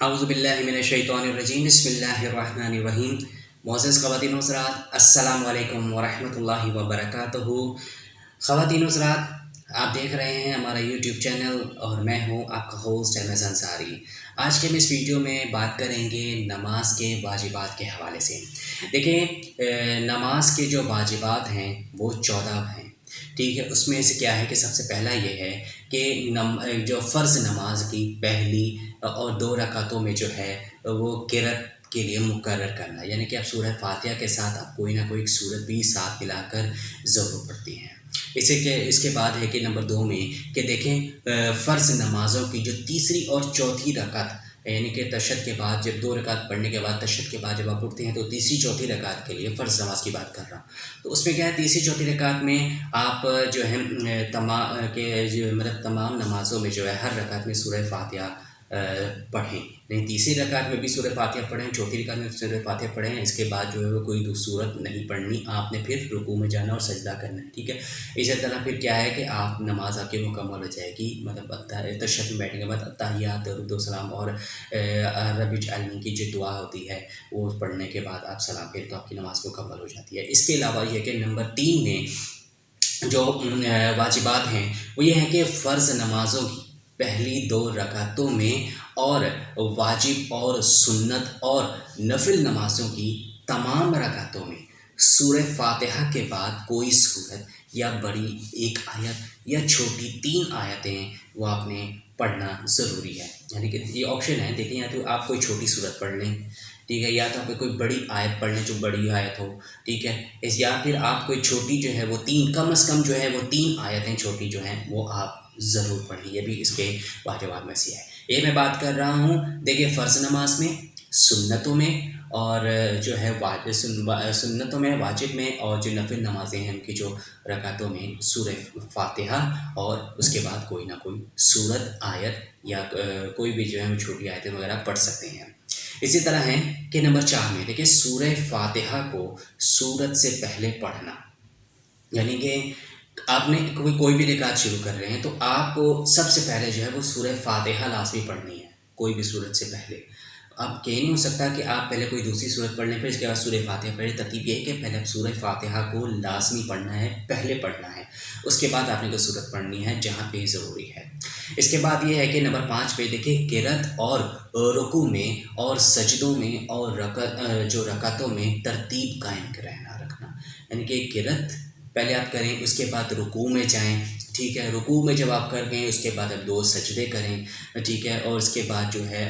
اعوذ باللہ من الشیطان الرجیم بسم اللہ الرحمن الرحیم۔ معزز خواتین و حضرات، السلام علیکم ورحمۃ اللہ وبرکاتہ۔ خواتین و حضرات، آپ دیکھ رہے ہیں ہمارا یوٹیوب چینل اور میں ہوں آپ کا ہوسٹ احمد انصاری۔ آج کے ہم اس ویڈیو میں بات کریں گے نماز کے واجبات کے حوالے سے۔ دیکھیں، نماز کے جو واجبات ہیں وہ 14 ہیں، ٹھیک ہے۔ اس میں سے کیا ہے کہ سب سے پہلا یہ ہے کہ جو فرض نماز کی پہلی اور 2 رکعتوں میں جو ہے وہ قرأت کے لیے مقرر کرنا، یعنی کہ اب سورہ فاتحہ کے ساتھ آپ کوئی نہ کوئی ایک سورت بھی ساتھ ملا کر ضرور پڑھتی ہیں۔ اس کے بعد ہے کہ نمبر 2 میں کہ دیکھیں، فرض نمازوں کی جو تیسری اور چوتھی رکعت، یعنی کہ تشہد کے بعد جب 2 رکعت پڑھنے کے بعد تشہد کے بعد جب آپ اٹھتے ہیں تو تیسری چوتھی رکعت کے لیے فرض نماز کی بات کر رہا ہوں۔ تو اس میں کیا ہے، تیسری چوتھی رکعت میں آپ جو ہے تمام نمازوں میں جو ہے ہر رکعت میں سورہ فاتحہ پڑھیں، نہیں تیسری رکعت میں بھی سورہ فاتحہ پڑھیں، چوتھی رکعت میں سورہ فاتحہ پڑھیں۔ اس کے بعد جو ہے وہ کوئی سورت نہیں پڑھنی، آپ نے پھر رکوع میں جانا اور سجدہ کرنا ہے، ٹھیک ہے۔ اسی طرح پھر کیا ہے کہ آپ نماز آپ کی مکمل ہو جائے گی، مطلب تشہد میں بیٹھنے کے بعد التحیات، درود و سلام اور رب اجعلنی کی جو دعا ہوتی ہے وہ پڑھنے کے بعد آپ سلام پھر تو آپ کی نماز مکمل ہو جاتی ہے۔ اس کے علاوہ یہ کہ نمبر 3 میں جو واجبات ہیں وہ یہ ہے کہ فرض نمازوں کی پہلی 2 رکعتوں میں اور واجب اور سنت اور نفل نمازوں کی تمام رکعتوں میں سورہ فاتحہ کے بعد کوئی سورت یا بڑی 1 آیت یا چھوٹی 3 آیتیں وہ آپ نے پڑھنا ضروری ہے، یعنی کہ یہ آپشن ہے، دیکھیں یا تو آپ کوئی چھوٹی سورت پڑھ لیں، ٹھیک ہے، یا تو آپ کوئی بڑی آیت پڑھ لیں جو بڑی آیت ہو، ٹھیک ہے، یا پھر آپ کوئی چھوٹی جو ہے وہ 3 کم از کم جو ہے وہ 3 آیتیں چھوٹی جو ہیں وہ آپ ضرور پڑھیں، یہ بھی اس کے واجبات میں سے ہے۔ یہ میں بات کر رہا ہوں دیکھیں فرض نماز میں، سنتوں میں اور جو ہے سنتوں میں، واجب میں، اور جو نفل نمازیں ہیں ان کی جو رکعتوں میں سورہ فاتحہ اور اس کے بعد کوئی نہ کوئی سورت، آیت یا کوئی بھی جو ہے وہ چھوٹی آیتیں وغیرہ پڑھ سکتے ہیں۔ اسی طرح ہے کہ نمبر 4 میں دیکھیں سورہ فاتحہ کو سورت سے پہلے پڑھنا، یعنی کہ آپ نے کوئی بھی رکعت شروع کر رہے ہیں تو آپ کو سب سے پہلے جو ہے وہ سورہ فاتحہ لازمی پڑھنی ہے، کوئی بھی سورت سے پہلے۔ اب کہہ نہیں ہو سکتا کہ آپ پہلے کوئی دوسری سورت پڑھ لیں پھر اس کے بعد سورہ فاتحہ پڑھیں، ترتیب یہ ہے کہ پہلے آپ سورہ فاتحہ کو لازمی پڑھنا ہے، پہلے پڑھنا ہے، اس کے بعد آپ نے کوئی سورت پڑھنی ہے جہاں پہ ضروری ہے۔ اس کے بعد یہ ہے کہ نمبر 5 پہ دیکھیں قرأت اور رکوع میں اور سجدوں میں اور جو رکعتوں میں ترتیب قائم رکھنا، یعنی کہ قرأت پہلے آپ کریں، اس کے بعد رکوع میں جائیں، ٹھیک ہے، رکوع میں جب آپ کر گئے اس کے بعد اب 2 سجدے کریں، ٹھیک ہے، اور اس کے بعد جو ہے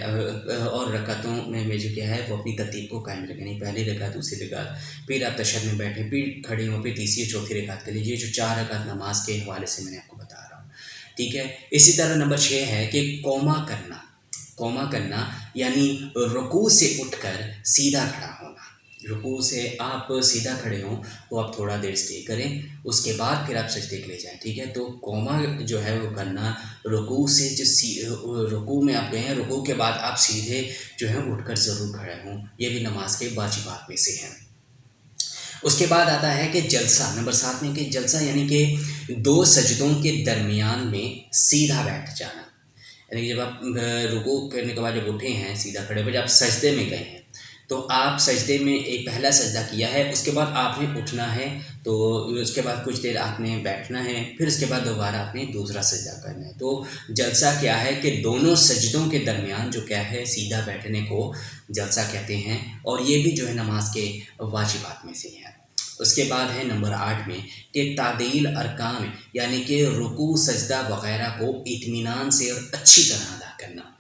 اور رکعتوں میں جو کیا ہے وہ اپنی ترتیب کو قائم رکھیں، یعنی پہلی رکعت، دوسری رکعت، پھر آپ تشہد میں بیٹھیں، پھر کھڑے ہوں، پھر تیسری اور چوتھی رکعت کے لیے، یہ جو 4 رکعت نماز کے حوالے سے میں نے آپ کو بتا رہا ہوں، ٹھیک ہے۔ اسی طرح نمبر 6 ہے کہ قوما کرنا یعنی رکوع سے اٹھ کر سیدھا کھڑا ہونا۔ رکوع سے آپ سیدھا کھڑے ہوں تو آپ تھوڑا دیر اسٹے کریں، اس کے بعد پھر آپ سجدے کے لیے جائیں، ٹھیک ہے۔ تو قوما جو ہے وہ کرنا رکوع سے، رکوع میں آپ گئے ہیں، رکوع کے بعد آپ سیدھے جو ہے اٹھ کر ضرور کھڑے ہوں، یہ بھی نماز کے واجبات میں سے ہیں۔ اس کے بعد آتا ہے کہ جلسہ، نمبر 7 میں کہ جلسہ یعنی کہ 2 سجدوں کے درمیان میں سیدھا بیٹھ جانا، یعنی جب آپ رکوع کرنے کے بعد جب اٹھے ہیں سیدھا کھڑے ہوئے، جب آپ سجدے میں گئے ہیں تو آپ سجدے میں ایک پہلا سجدہ کیا ہے، اس کے بعد آپ نے اٹھنا ہے، تو اس کے بعد کچھ دیر آپ نے بیٹھنا ہے، پھر اس کے بعد دوبارہ آپ نے دوسرا سجدہ کرنا ہے۔ تو جلسہ کیا ہے کہ دونوں سجدوں کے درمیان جو کیا ہے سیدھا بیٹھنے کو جلسہ کہتے ہیں، اور یہ بھی جو ہے نماز کے واجبات میں سے ہے۔ اس کے بعد ہے نمبر 8 میں کہ تعدیل ارکان، یعنی کہ رکوع، سجدہ وغیرہ کو اطمینان سے اور اچھی طرح ادا کرنا۔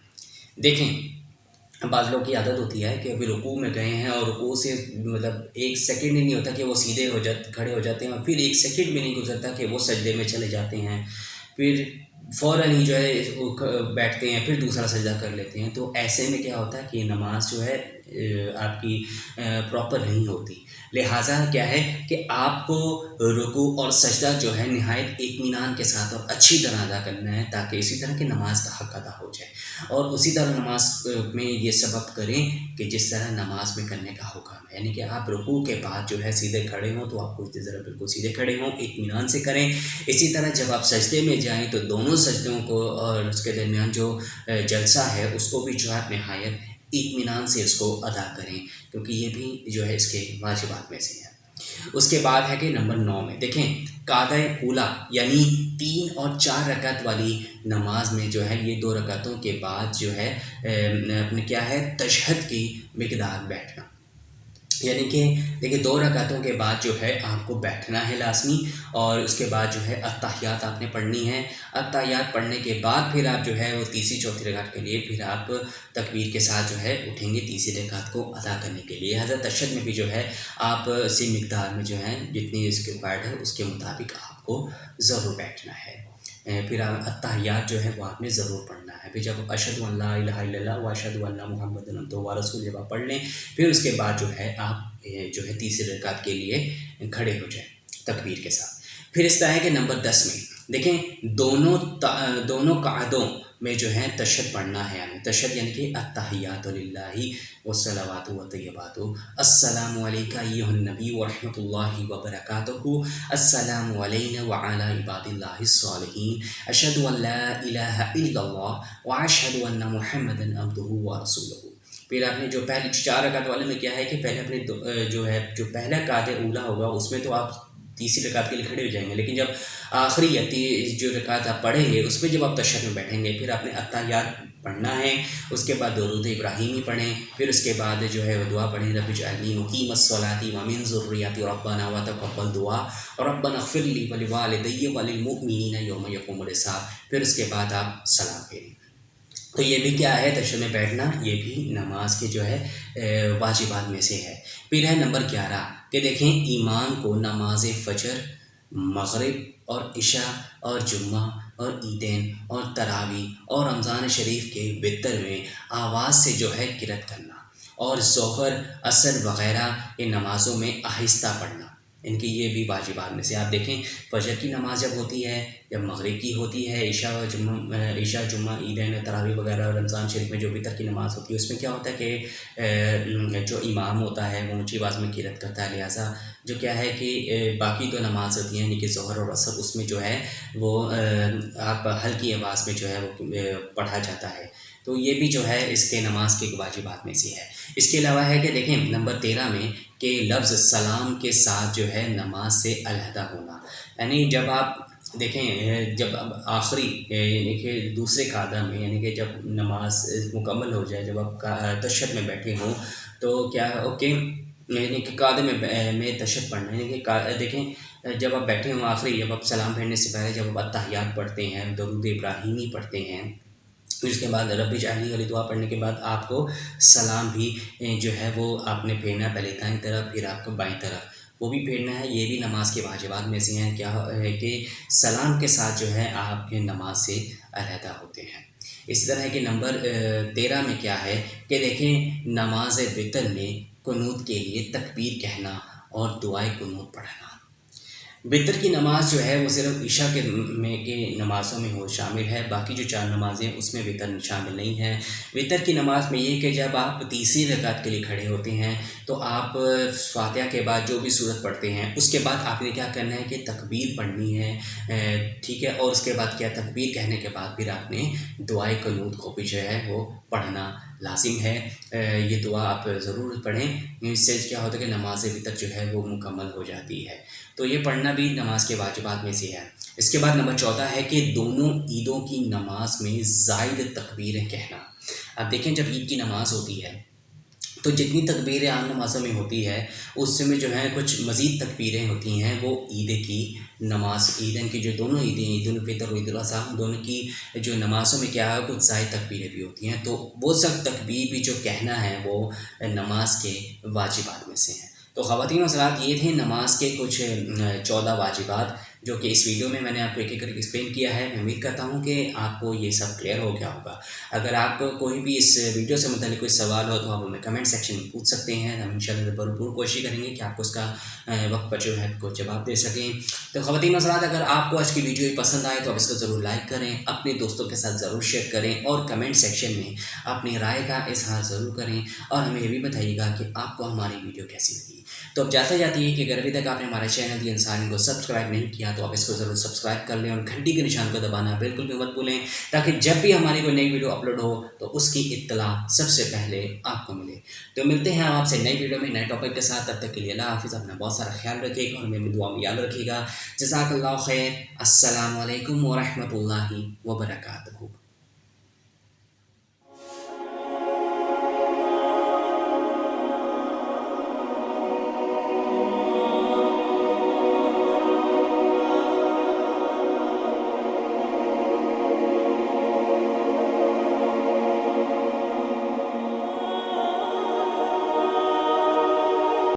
دیکھیں بعض لوگ کی عادت ہوتی ہے کہ ابھی رکوع میں گئے ہیں اور رکوع سے مطلب 1 سیکنڈ ہی نہیں ہوتا کہ وہ سیدھے کھڑے ہو جاتے ہیں، اور پھر 1 سیکنڈ بھی نہیں گزرتا کہ وہ سجدے میں چلے جاتے ہیں، پھر فوراً ہی جو ہے بیٹھتے ہیں، پھر دوسرا سجدہ کر لیتے ہیں۔ تو ایسے میں کیا ہوتا ہے کہ نماز جو ہے آپ کی پراپر نہیں ہوتی. لہٰذا کیا ہے کہ آپ کو رکوع اور سجدہ جو ہے نہایت اطمینان کے ساتھ اور اچھی طرح ادا کرنا ہے، تاکہ اسی طرح کی نماز کا حق ادا ہو جائے. اور اسی طرح نماز میں یہ سبب کریں کہ جس طرح نماز میں کرنے کا حکم ہے، یعنی کہ آپ رکوع کے بعد جو ہے سیدھے کھڑے ہوں تو آپ کو اس طرح بالکل سیدھے کھڑے ہوں، اطمینان سے کریں. اسی طرح جب آپ سجدے میں جائیں تو دونوں سجدوں کو اور اس کے درمیان جو جلسہ ہے اس کو بھی جو ہے نہایت اطمینان سے اس کو ادا کریں، کیونکہ یہ بھی جو ہے اس کے واجبات میں سے ہے. اس کے بعد ہے کہ نمبر 9 میں دیکھیں قعدہ اولا یعنی 3 اور 4 رکعت والی نماز میں جو ہے یہ 2 رکعتوں کے بعد جو ہے اپنے کیا ہے تشہد کی مقدار بیٹھنا. یعنی کہ دیکھیں 2 رکعتوں کے بعد جو ہے آپ کو بیٹھنا ہے لازمی، اور اس کے بعد جو ہے التحیات آپ نے پڑھنی ہے. التحیات پڑھنے کے بعد پھر آپ جو ہے وہ تیسری چوتھی رکعت کے لیے پھر آپ تکبیر کے ساتھ جو ہے اٹھیں گے تیسری رکعت کو ادا کرنے کے لیے. حضرت تشہد میں بھی جو ہے آپ اسی مقدار میں جو ہے جتنی اس کے ریکوائرڈ ہے اس کے مطابق آپ کو ضرور بیٹھنا ہے. پھر التحیات جو ہے وہ آپ نے ضرور پڑھنا ہے. پھر جب اشہد ان لا الہ الا اللہ و اشہد ان محمد عبدہ و رسولہ جب آپ پڑھ لیں، پھر اس کے بعد جو ہے آپ جو ہے تیسری رکعت کے لیے کھڑے ہو جائیں تکبیر کے ساتھ. پھر اس طرح ہے کہ نمبر 10 میں دیکھیں دونوں قعدوں میں جو ہے تشہد پڑھنا ہے. یعنی تشہد یعنی کہ التحیات للہ والصلوات والطیبات السلام علیکہ ایھا النبی ورحمۃ اللہ وبرکاتہ السلام علینا وعلی عباد اللہ الصالحین اشہد ان لا الہ الا اللہ واشہد ان محمدا عبدہ ورسولہ. پھر آپ نے جو پہلے 4 رکعت والے میں کیا ہے کہ پہلے اپنے جو پہلا قعدہ اولا ہوگا اس میں تو آپ تیسری رکعت کے لیے کھڑے ہو جائیں گے، لیکن جب آخری یا جو رکعت آپ پڑھیں گے اس میں جب آپ تشہد میں بیٹھیں گے پھر آپ نے التحیات پڑھنا ہے. اس کے بعد درود ابراہیمی پڑھیں، پھر اس کے بعد جو ہے وہ دعا پڑھیں رب اجعلنی مقیم الصلاۃ ومن ذریتی ربنا وتقبل دعا اور ربنا اغفر لی ولوالدی وللمؤمنین یوم یقوم الحساب. پھر اس کے بعد آپ سلام پھیریں. تو یہ بھی کیا ہے تشہد میں بیٹھنا، یہ بھی نماز کے جو ہے واجبات میں سے ہے. پھر ہے نمبر 11 کہ دیکھیں ایمان کو نماز فجر، مغرب اور عشاء اور جمعہ اور عیدین اور تراویح اور رمضان شریف کے وتر میں آواز سے جو ہے قرأت کرنا، اور ظہر، عصر وغیرہ ان نمازوں میں آہستہ پڑھنا. ان کی یہ بھی واجبات میں سے. آپ دیکھیں فجر کی نماز جب ہوتی ہے، جب مغرب کی ہوتی ہے، عشاء جمعہ عیدین تراویح وغیرہ، رمضان شریف میں جو وتر کی نماز ہوتی ہے اس میں کیا ہوتا ہے کہ جو امام ہوتا ہے وہ اونچی آواز میں قرأت کرتا ہے. لہٰذا جو کیا ہے کہ باقی تو نماز ہوتی ہیں یعنی کہ ظہر اور عصر، اس میں جو ہے وہ آپ ہلکی آواز میں جو ہے وہ پڑھا جاتا ہے. تو یہ بھی جو ہے اس کے نماز کے واجبات میں سے ہے. اس کے علاوہ ہے کہ دیکھیں نمبر 13 میں کہ لفظ سلام کے ساتھ جو ہے نماز سے علیحدہ ہونا. یعنی جب آپ دیکھیں جب آخری یعنی کہ دوسرے قعدہ میں یعنی کہ جب نماز مکمل ہو جائے، جب آپ تشہد میں بیٹھے ہوں تو کیا اوکے یعنی کہ قعدے میں تشہد پڑھنا ہے. یعنی کہ دیکھیں جب آپ بیٹھے ہوں آخری، جب آپ سلام پھیرنے سے پہلے جب آپ التحیات پڑھتے ہیں، درود ابراہیمی پڑھتے ہیں، پھر اس کے بعد رب اجعلنی والی دعا پڑھنے کے بعد آپ کو سلام بھی جو ہے وہ آپ نے پھیرنا، پہلے دائیں طرف پھر آپ کو بائیں طرف وہ بھی پھیرنا ہے. یہ بھی نماز کے واجبات میں سے ہیں کیا ہے کہ سلام کے ساتھ جو ہے آپ کے نماز سے علیحدہ ہوتے ہیں. اسی طرح کہ نمبر 13 میں کیا ہے کہ دیکھیں نماز وتر میں قنوت کے لیے تکبیر کہنا اور دعائے قنوت پڑھنا. وتر کی نماز جو ہے وہ صرف عشاء کے نمازوں میں شامل ہے، باقی جو 4 نمازیں اس میں وتر شامل نہیں ہے. وتر کی نماز میں یہ کہ جب آپ تیسری رکعت کے لیے کھڑے ہوتے ہیں تو آپ فاتحہ کے بعد جو بھی سورت پڑھتے ہیں اس کے بعد آپ نے کیا کرنا ہے کہ تکبیر پڑھنی ہے، ٹھیک ہے. اور اس کے بعد کیا تکبیر کہنے کے بعد پھر آپ نے دعائے قنوت کو بھی جو ہے وہ پڑھنا لازم ہے. یہ دعا آپ ضرور پڑھیں، اس سے کیا ہوتا ہے کہ نماز وتر جو ہے وہ مکمل ہو جاتی ہے. تو یہ پڑھنا بھی نماز کے واجبات میں سے ہے. اس کے بعد نمبر 14 ہے کہ دونوں عیدوں کی نماز میں زائد تکبیریں کہنا. اب دیکھیں جب عید کی نماز ہوتی ہے تو جتنی تکبیریں عام نمازوں میں ہوتی ہے اس میں جو ہے کچھ مزید تکبیریں ہوتی ہیں وہ عید کی نماز، عیدین کی جو دونوں عیدیں عید الفطر اور عید الاضحیٰ دونوں کی جو نمازوں میں کیا ہے کچھ زائد تکبیریں بھی ہوتی ہیں. تو وہ سب تکبیر بھی جو کہنا ہے وہ نماز کے واجبات میں سے ہیں. تو خواتین و حضرات یہ تھے نماز کے کچھ 14 واجبات جو کہ اس ویڈیو میں نے آپ کو ایک ایک کر کے ایکسپلین کیا ہے. میں امید کرتا ہوں کہ آپ کو یہ سب کلیئر ہو گیا ہوگا. اگر آپ کو کوئی بھی اس ویڈیو سے متعلق کوئی سوال ہو تو آپ ہمیں کمنٹ سیکشن میں پوچھ سکتے ہیں. ہم انشاءاللہ بھرپور کوشش کریں گے کہ آپ کو اس کا وقت پر جو ہے کو جواب دے سکیں. تو خواتین حضرات، اگر آپ کو آج کی ویڈیو پسند آئے تو آپ اس کو ضرور لائک کریں، اپنے دوستوں کے ساتھ ضرور شیئر کریں اور کمنٹ سیکشن میں اپنی رائے کا اظہار ضرور کریں اور ہمیں یہ بھی بتائیے گا کہ آپ کو ہماری ویڈیو کیسی لگی. تو اب جاتے جاتی ہے کہ اگر ابھی تک آپ نے ہمارے چینل دی انسانی کو سبسکرائب نہیں کیا تو آپ اس کو ضرور سبسکرائب کر لیں اور گھنٹی کے نشان کو دبانا بالکل بھی مت بھولیں، تاکہ جب بھی ہماری کوئی نئی ویڈیو اپلوڈ ہو تو اس کی اطلاع سب سے پہلے آپ کو ملے. تو ملتے ہیں آپ سے نئی ویڈیو میں نئے ٹاپک کے ساتھ. تب تک کے لیے اللہ حافظ. اپنا بہت سارا خیال رکھیے گا اور ہمیں دعا میں یاد رکھیے گا. جزاک اللہ خیر. السلام علیکم ورحمۃ اللہ وبرکاتہ.